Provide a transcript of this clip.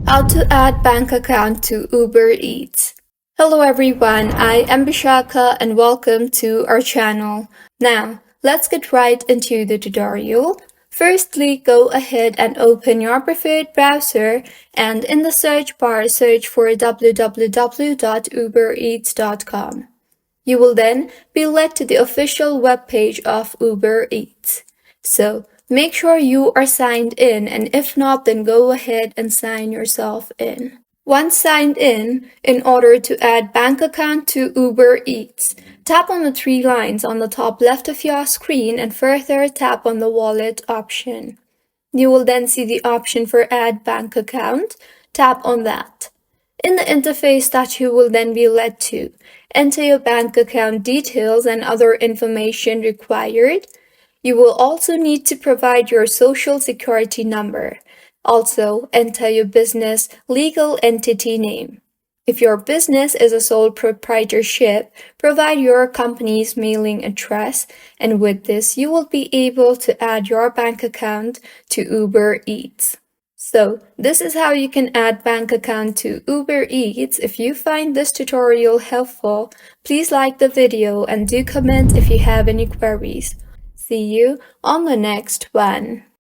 How to add bank account to Uber Eats. Hello everyone, I am Bishaka and welcome to our channel. Now, let's get right into the tutorial. Firstly, go ahead and open your preferred browser and in the search bar search for www.ubereats.com. You will then be led to the official webpage of Uber Eats. So, make sure you are signed in, and if not, then go ahead and sign yourself in. Once signed in order to add bank account to Uber Eats, tap on the three lines on the top left of your screen and further tap on the wallet option. You will then see the option for add bank account. Tap on that. In the interface that you will then be led to, enter your bank account details and other information required. You will also need to provide your social security number. Also, enter your business legal entity name. If your business is a sole proprietorship, provide your company's mailing address, and with this, you will be able to add your bank account to Uber Eats. So, this is how you can add bank account to Uber Eats. If you find this tutorial helpful, please like the video and do comment if you have any queries. See you on the next one.